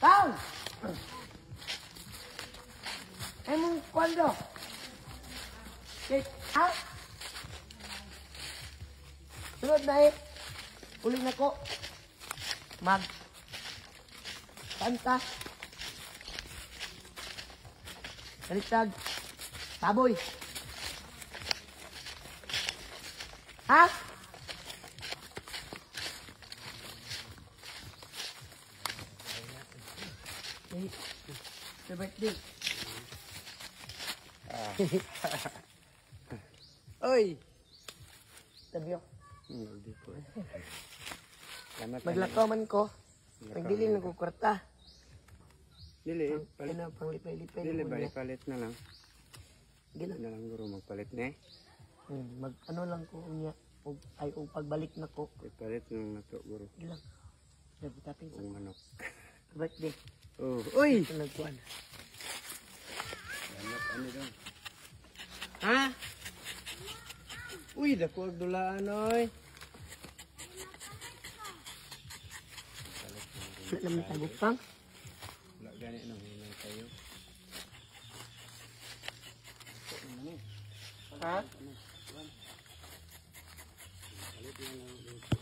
Tang! Ay mong kwando. Ha? Sunod na eh. Uli na ko. Kanta. Kalitag. Baboy. Ha? Sa birthday. Oy! Tabiyo. Hindi po. Maglakaw man ko. Nagdili na ko kwarta. Dili, Ano, pang lipay-lipay. Dili ba, ipalit na lang. Gila. Na lang guro, magpalit na eh. Ano lang ko niya. Ay, pagbalik na ko. Ipalit na nato guro. Gila. Nagtapin sa Ang manok. birthday. Oh, uy! Ito nagkuhan. Ano daw? Ha? Uy, dako ang dulaan, oy. Wala naman tagok pang. Wala gani nang hinay tayo. Ha? Palit na lang.